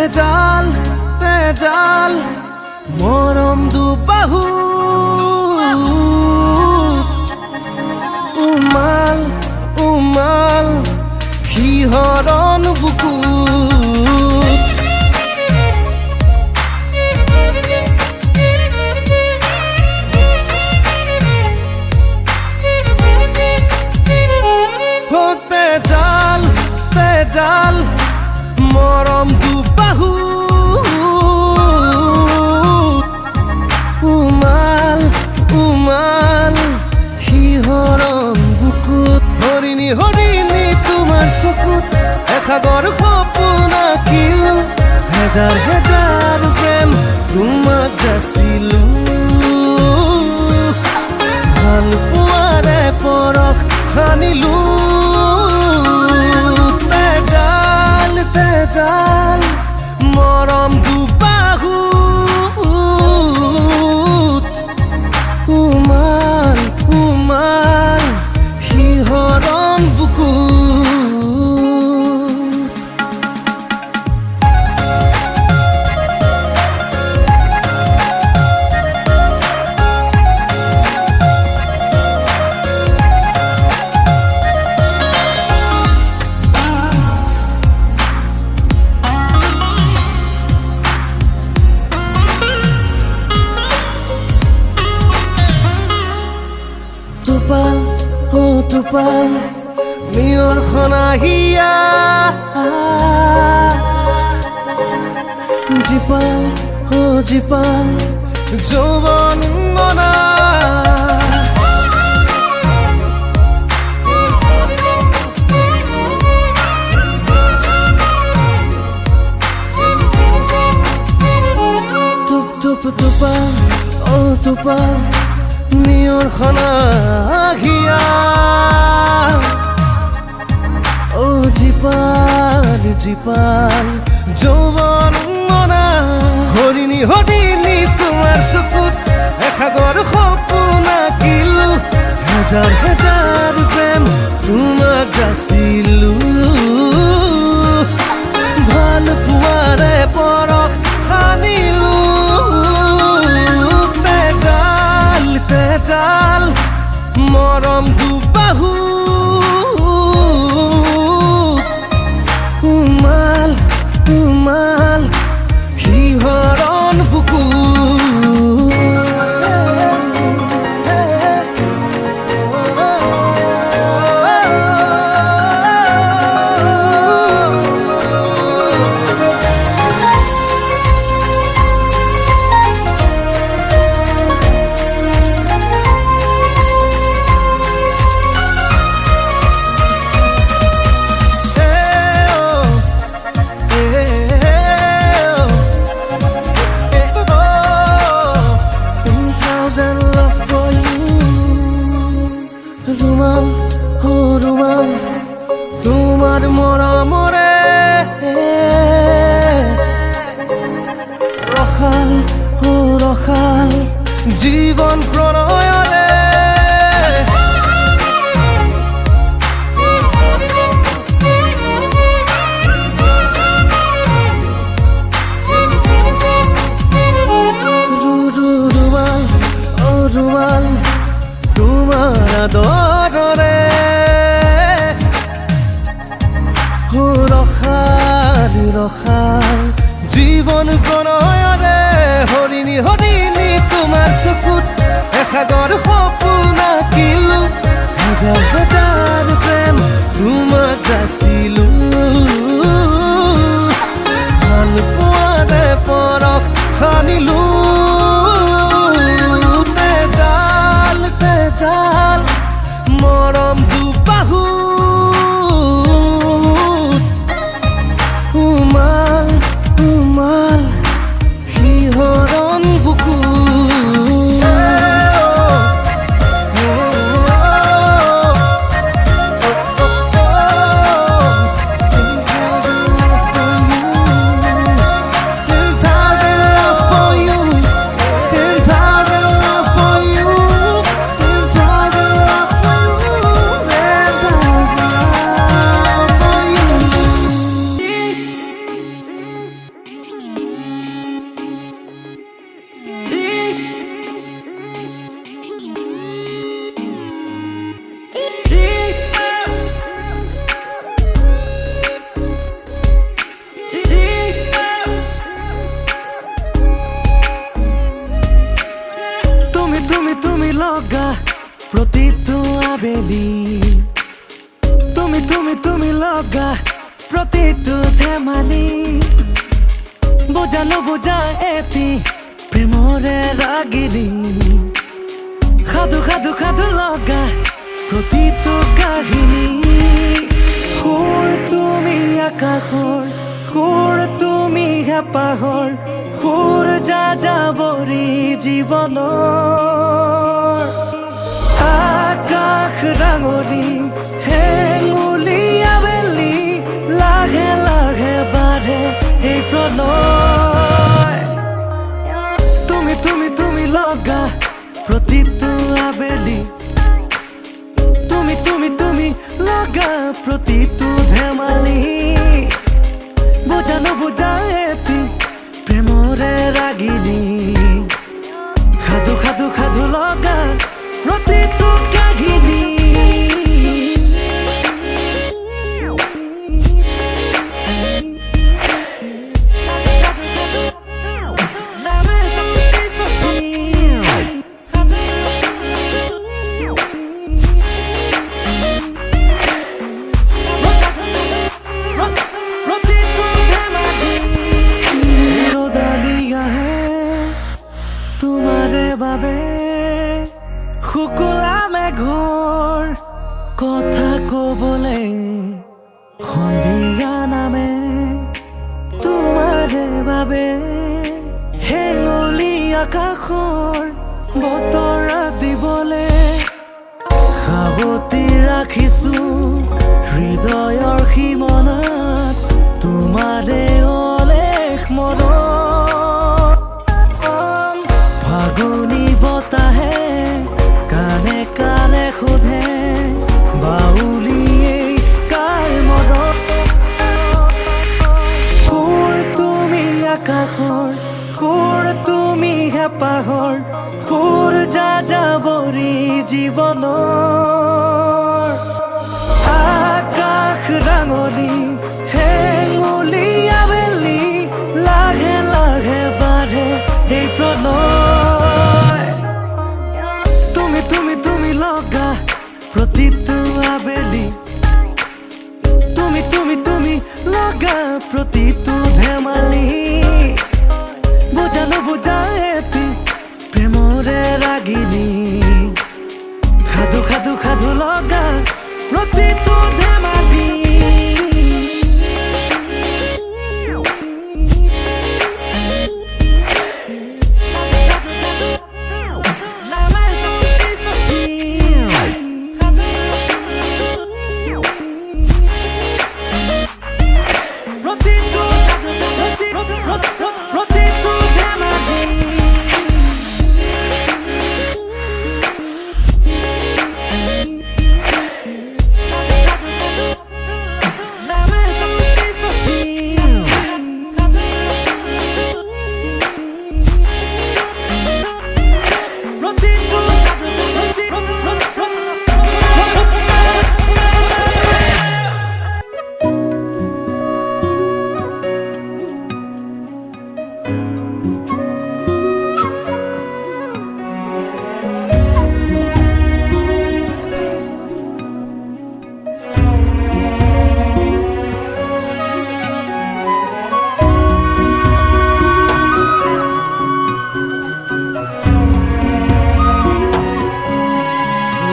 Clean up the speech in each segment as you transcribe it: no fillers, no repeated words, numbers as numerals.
তেজাল তেজাল মৰম দুবাহু উমাল উমাল শিহৰণ বুকুত তেজাল তেজাল মৰম দুবাহু উমাল উমাল শিহৰণ বুকুত হৰিণী হৰিণী তোমাৰ চকুত এসাগৰ সপোন আঁকিলো হেজাৰ হেজাৰ প্ৰেম তোমাক যাচিলো ভাল পোৱাৰে পৰশ সানিলো তেজাল তেজাল মৰম দুবাহু উমাল উমাল শিহৰণ বুকুত Tupal, oh tupal, mior khonahia Jipal, oh jipal, jovan mona Tup tup tupal, oh tupal মিয়ৰ খনাহিয়া ও জিপাল জিপাল যৌৱন মনা হৰিণী হৰিণী তোমাৰ চকুত এসাগৰ সপোন আঁকিলো হেজাৰ হেজাৰ প্ৰেম তোমাক যাচিলো ভাল পোৱাৰে পৰশ সানিলো তেজাল মৰম দুবাহু উমাল উমাল শিহৰণ ৰুমাল ও ৰুমাল তোমাৰ মৰমৰে ৰখাল ও ৰখাল জীৱন প্ৰণয়ৰে ৰুমাল ও ৰুমাল তোমাৰ আদৰৰে ৰখাল ৰখাল জীৱন প্ৰণয়ৰে হৰিণী হৰিণী তোমাৰ চকুত এসাগৰ সপোন আঁকিলো হেজাৰ হেজাৰ প্ৰেম তোমাক যাচিলো ভাল পোৱাৰে পৰশ সানিলো তেজাল মৰম দুবাহু উমাল উমাল শিহৰণ বুকুত প্ৰতিটো আবেলি তুমি তুমি তুমি লগা প্ৰতিটো ধেমালি বুজা নুবুজা এটি প্ৰেমৰে ৰাগিনী সাধু সাধু সাধু লগা প্ৰতিটো কাহিনী সুৰ তুমি আকাশৰ সুৰ তুমি হেঁপাহৰ সুৰ যাযাবৰী জীৱনৰ আকাশ ৰাঙলী হেঙুলি আবেলি লাহে লাহে বাঢ়ে এই প্ৰণয় তুমি তুমি তুমি লগা প্ৰতিটো আবেলি তুমি তুমি তুমি লগা প্ৰতিটো ধেমালি বুজা নুবুজা এটি প্ৰেমৰে ৰাগিনী সাধু সাধু সাধু লগা প্ৰতিটো কাহিনী তোমাৰে বাবে শুকুলা মেঘৰ কথা কবলে সন্ধিয়া নামে তোমাৰে বাবে হেঙুলি আকাশৰ বতৰা দিবলে সাৱতি ৰাখিছো হৃদয়ৰ সীমনাত তোমাৰে অলেখ মনত ফাগুনী বতাহে কানে কানে সোধে বাউলিয়েই কাৰ মনত সুৰ তুমি আকাশৰ সুৰ তুমি হেঁপাহৰ সুৰ যাযাবৰী জীৱনৰ আকাশ ৰাঙলী হেঙুলি আবেলি লাহে লাহে বাঢ়ে এই প্ৰণয় তুমি তুমি তুমি লগা প্ৰতিটো আবেলি তুমি তুমি তুমি লগা প্ৰতিটো ধেমালি বুজা নুবুজা এটি প্ৰেমৰে ৰাগিনী সাধু সাধু সাধু লগা প্ৰতিটো ধেমালি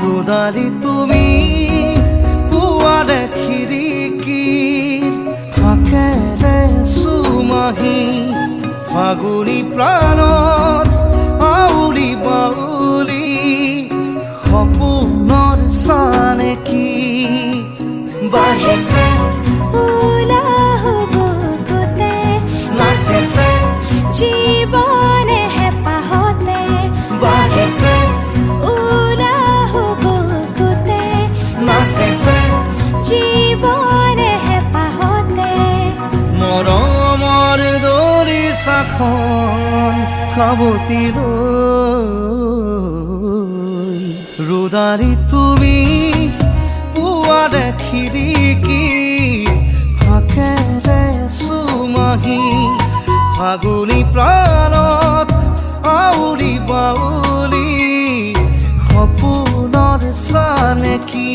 ৰোদালি তুমি পুয়াৰে খিৰিকীৰ ফাকেৰে চুমাহি ফাগুনী প্ৰাণত আউলি বাউলি সপোনৰ চানেকি বাঢ়িছে উলাহ বুকুতে নাচিছে জীৱনে হেঁপাহতে বাঢ়িছে উলাহ বুকুতে নাচিছে জীৱনে হেঁপাহতে মৰমৰ দৰিচাখন সাৱতি লৈ ৰোদালি তুমি পুৱাৰে খিৰিকীৰ ফাকেৰে চুমাহি ফাগুনী প্ৰাণত আউলি বাউলি সপোনৰ সঁচা নেকি